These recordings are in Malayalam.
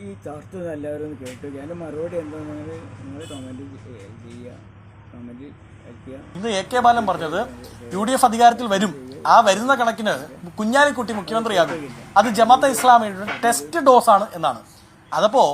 ഈ ചർച്ച എല്ലാവരും ഒന്ന് കേട്ടു. അതിൻ്റെ മറുപടി എന്താണെന്ന് നിങ്ങൾ കമൻറ്റ് ചെയ്യുക, കമൻറ്റ് അയക്കുക. ഇന്ന് എ കെ ബാലൻ പറഞ്ഞത് UDF അധികാരത്തിൽ വരും, ആ വരുന്ന കണക്കിന് കുഞ്ഞാലിക്കുട്ടി മുഖ്യമന്ത്രിയാകും, അത് ജമാഅത്തെ ഇസ്ലാമിയുടെ ടെസ്റ്റ് ഡോസാണ് എന്നാണ്. അതപ്പോൾ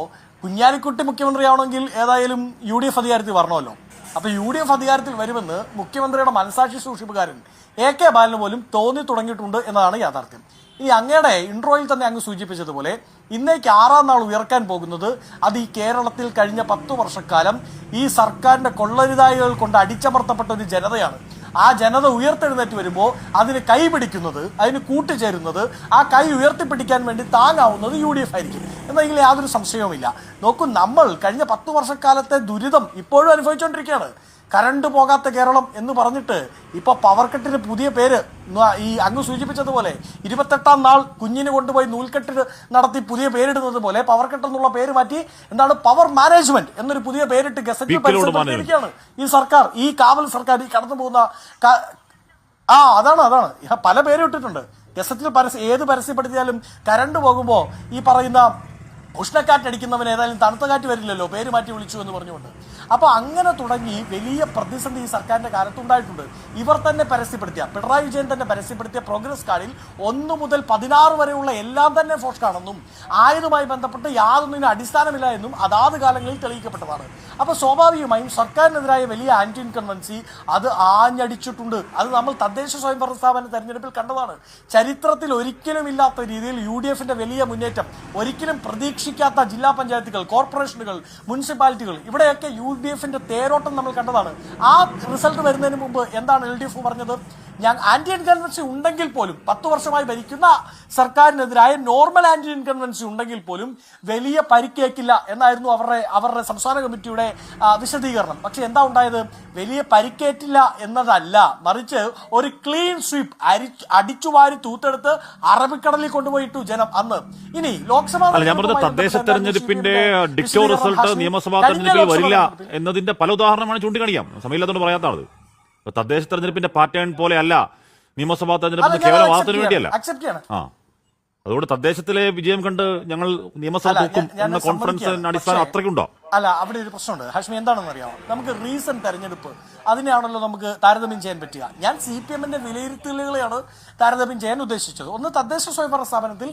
കുഞ്ഞാലിക്കുട്ടി മുഖ്യമന്ത്രിയാവണമെങ്കിൽ ഏതായാലും UDF അധികാരത്തിൽ വരണമല്ലോ. അപ്പോൾ UDF അധികാരത്തിൽ വരുമെന്ന് മുഖ്യമന്ത്രിയുടെ മനസാക്ഷി സൂക്ഷിപ്പുകാരൻ എ കെ ബാലന് പോലും തോന്നി തുടങ്ങിയിട്ടുണ്ട് എന്നതാണ് യാഥാർത്ഥ്യം. ഇനി അങ്ങയുടെ ഇൻട്രോയിൽ തന്നെ അങ്ങ് സൂചിപ്പിച്ചതുപോലെ ഇന്നേക്ക് 6-ാം നാൾ ഉയർക്കാൻ പോകുന്നത് അത് ഈ കേരളത്തിൽ കഴിഞ്ഞ 10 വർഷക്കാലം ഈ സർക്കാരിന്റെ കൊള്ളരുതായികൾ കൊണ്ട് അടിച്ചമർത്തപ്പെട്ട ഒരു ജനതയാണ്. ആ ജനത ഉയർത്തെഴുന്നേറ്റ് വരുമ്പോൾ അതിന് കൈ പിടിക്കുന്നത്, അതിന് കൂട്ടുചേരുന്നത്, ആ കൈ ഉയർത്തിപ്പിടിക്കാൻ വേണ്ടി താങ്ങാവുന്നത് UDF ആയിരിക്കും എന്നതിൽ യാതൊരു സംശയവുമില്ല. നോക്കൂ, നമ്മൾ കഴിഞ്ഞ 10 വർഷക്കാലത്തെ ദുരിതം ഇപ്പോഴും അനുഭവിച്ചുകൊണ്ടിരിക്കുകയാണ്. കറണ്ട് പോകാത്ത കേരളം എന്ന് പറഞ്ഞിട്ട് ഇപ്പൊ പവർ കട്ടിന് പുതിയ പേര്, ഈ അങ്ങ് സൂചിപ്പിച്ചതുപോലെ 28-ാം നാൾ കുഞ്ഞിന് കൊണ്ടുപോയി നൂൽക്കെട്ട് നടത്തി പുതിയ പേരിടുന്നത് പോലെ പവർ കട്ട് എന്നുള്ള പേര് മാറ്റി എന്താണ് പവർ മാനേജ്മെന്റ് എന്നൊരു പുതിയ പേരിട്ട് ഗസറ്റിൽ പരിശോധിച്ചിരിക്കുകയാണ് ഈ സർക്കാർ, ഈ കാവൽ സർക്കാർ, ഈ കടന്നു പോകുന്ന അതാണ് പല പേരും ഇട്ടിട്ടുണ്ട് ഗസറ്റിൽ. ഏത് പരസ്യപ്പെടുത്തിയാലും കറണ്ട് പോകുമ്പോൾ ഈ പറയുന്ന ഉഷ്ണക്കാറ്റടിക്കുന്നവൻ ഏതായാലും തണുത്ത കാറ്റ് വരില്ലല്ലോ, പേര് മാറ്റി വിളിച്ചു എന്ന് പറഞ്ഞുകൊണ്ട്. അപ്പോൾ അങ്ങനെ തുടങ്ങി വലിയ പ്രതിസന്ധി ഈ സർക്കാരിന്റെ കാലത്തുണ്ടായിട്ടുണ്ട്. ഇവർ തന്നെ പരസ്യപ്പെടുത്തിയ, പിണറായി വിജയൻ തന്നെ പരസ്യപ്പെടുത്തിയ പ്രോഗ്രസ് കാർഡിൽ 1 മുതൽ 16 വരെയുള്ള എല്ലാം തന്നെ ഫോഷ്കാണെന്നും ആയതുമായി ബന്ധപ്പെട്ട് യാതൊന്നിനും അടിസ്ഥാനമില്ല എന്നും അതാത് കാലങ്ങളിൽ തെളിയിക്കപ്പെട്ടതാണ്. അപ്പോൾ സ്വാഭാവികമായും സർക്കാരിനെതിരായ വലിയ ആന്റി ഇൻകൺവൻസി അത് ആഞ്ഞടിച്ചിട്ടുണ്ട്. അത് നമ്മൾ തദ്ദേശ സ്വയംഭരണ സ്ഥാപന തെരഞ്ഞെടുപ്പിൽ കണ്ടതാണ്. ചരിത്രത്തിൽ ഒരിക്കലും ഇല്ലാത്ത രീതിയിൽ UDFന്റെ വലിയ മുന്നേറ്റം, ഒരിക്കലും പ്രതീക്ഷിക്കാത്ത ജില്ലാ പഞ്ചായത്തുകൾ, കോർപ്പറേഷനുകൾ, മുനിസിപ്പാലിറ്റികൾ, ഇവിടെയൊക്കെ UDFന്റെ തേരോട്ടം നമ്മൾ കണ്ടതാണ്. ആ റിസൾട്ട് വരുന്നതിന് മുമ്പ് എന്താണ് LDF പറഞ്ഞത്? ആന്റി ഇൻകൺവൻസി ഉണ്ടെങ്കിൽ പോലും 10 വർഷമായി ഭരിക്കുന്ന സർക്കാരിനെതിരായ നോർമൽ ആന്റി ഇൻകൺവൻസി ഉണ്ടെങ്കിൽ പോലും വലിയ പരിക്കേക്കില്ല എന്നായിരുന്നു അവരുടെ സംസ്ഥാന കമ്മിറ്റിയുടെ വിശദീകരണം. പക്ഷെ എന്താ ഉണ്ടായത്? വലിയ പരിക്കേറ്റില്ല എന്നതല്ല, മറിച്ച് ഒരു ക്ലീൻ സ്വീപ്പ്, അടിച്ചുവാരി തൂത്തെടുത്ത് അറബിക്കടലിൽ കൊണ്ടുപോയിട്ടു ജനം അന്ന്. ഇനി ലോക്സഭാ തദ്ദേശ തെരഞ്ഞെടുപ്പിന്റെ ഡിക്റ്റോ റിസൾട്ട് നിയമസഭാ തെരഞ്ഞെടുപ്പിൽ വരില്ല എന്നതിന്റെ പല ഉദാഹരണമാണ് ചൂണ്ടിക്കാണിക്കാം. സമയമില്ലാത്തതുകൊണ്ട് പറയാത്തതാണ്. തദ്ദേശ തെരഞ്ഞെടുപ്പിന്റെ പാറ്റേൺ പോലെ അല്ല നിയമസഭാ തെരഞ്ഞെടുപ്പിന് കേവല വാദത്തിന് വേണ്ടിയല്ല. അതുകൊണ്ട് തദ്ദേശത്തിലെ വിജയം കണ്ട് ഞങ്ങൾ നിയമസഭ നോക്കും എന്ന കോൺഫിഡൻസിന് അടിസ്ഥാനം അത്രയ്ക്കുണ്ടോ? അല്ല, അവിടെ ഒരു പ്രശ്നമുണ്ട് ഹാഷ്മി. എന്താണെന്ന് അറിയാമോ? നമുക്ക് റീസെന്റ് തെരഞ്ഞെടുപ്പ് അതിനെയാണല്ലോ നമുക്ക് താരതമ്യം ചെയ്യാൻ പറ്റുക. ഞാൻ CPMന്റെ വിലയിരുത്തലുകളെയാണ് താരതമ്യം ചെയ്യാൻ ഉദ്ദേശിച്ചത്. ഒന്ന്, തദ്ദേശ സ്വയംഭരണ സ്ഥാപനത്തിൽ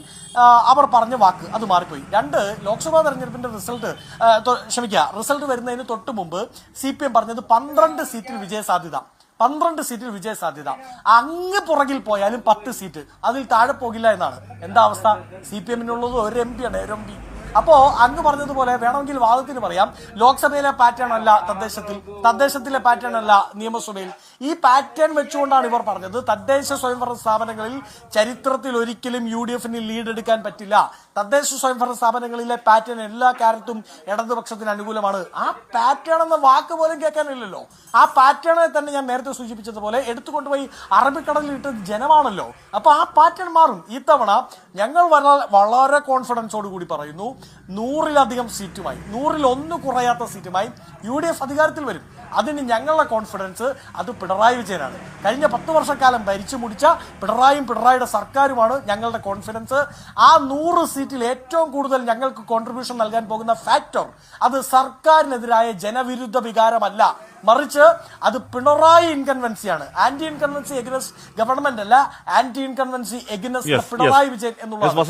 അവർ പറഞ്ഞ വാക്ക് അത് മാറിപ്പോയി. 2, ലോക്സഭാ തെരഞ്ഞെടുപ്പിന്റെ റിസൾട്ട് വരുന്നതിന് തൊട്ട് മുമ്പ് CPM പറഞ്ഞത് 12 സീറ്റിൽ വിജയസാധ്യത, 12 സീറ്റിൽ വിജയസാധ്യത. അങ്ങ് പുറകിൽ പോയാലും 10 സീറ്റ്, അതിൽ താഴെ പോകില്ല എന്നാണ്. എന്താ അവസ്ഥ? CPMനുള്ളത് ഒരു MP ആണ്, ഒരു MP. അപ്പോ അങ്ങ് പറഞ്ഞതുപോലെ വേണമെങ്കിൽ വാദത്തിന് പറയാം, ലോക്സഭയിലെ പാറ്റേൺ അല്ല തദ്ദേശത്തിലെ പാറ്റേൺ അല്ല നിയമസഭയിൽ. ഈ പാറ്റേൺ വെച്ചുകൊണ്ടാണ് ഇവർ പറഞ്ഞത് തദ്ദേശ സ്വയംഭരണ സ്ഥാപനങ്ങളിൽ ചരിത്രത്തിൽ ഒരിക്കലും UDFന് ലീഡ് എടുക്കാൻ പറ്റില്ല. തദ്ദേശ സ്വയംഭരണ സ്ഥാപനങ്ങളിലെ പാറ്റേൺ എല്ലാ കാലത്തും ഇടതുപക്ഷത്തിന് അനുകൂലമാണ്. ആ പാറ്റേൺ എന്ന വാക്ക് പോലും കേൾക്കാനില്ലല്ലോ. ആ പാറ്റേണെ തന്നെ ഞാൻ നേരത്തെ സൂചിപ്പിച്ചതുപോലെ എടുത്തുകൊണ്ടുപോയി അറബിക്കടലിൽ ഇട്ടത് ജനമാണല്ലോ. അപ്പൊ ആ പാറ്റേൺ മാറും. ഇത്തവണ ഞങ്ങൾ വളരെ കോൺഫിഡൻസോട് കൂടി പറയുന്നു, 100-ലധികം സീറ്റുമായി, 100-ൽ 1 കുറയാത്ത സീറ്റുമായി UDF അധികാരത്തിൽ വരും. അതിന് ഞങ്ങളുടെ കോൺഫിഡൻസ് അത് പിണറായി വിജയനാണ്. കഴിഞ്ഞ 10 വർഷക്കാലം ഭരിച്ചു മുടിച്ച പിണറായിയുടെ സർക്കാരുമാണ് ഞങ്ങളുടെ കോൺഫിഡൻസ്. ആ 100 സീറ്റിൽ ഏറ്റവും കൂടുതൽ ഞങ്ങൾക്ക് കോൺട്രിബ്യൂഷൻ നൽകാൻ പോകുന്ന ഫാക്ടർ അത് സർക്കാരിനെതിരായ ജനവിരുദ്ധ വികാരമല്ല, മറിച്ച് അത് പിണറായി ഇൻകൺവൻസിയാണ്. ആന്റി ഇൻകൺവൻസി എഗനസ്റ്റ് ഗവൺമെന്റ് അല്ല, ആന്റി ഇൻകൺവൻസി എഗനസ്റ്റ് പിണറായി വിജയൻ എന്നുള്ള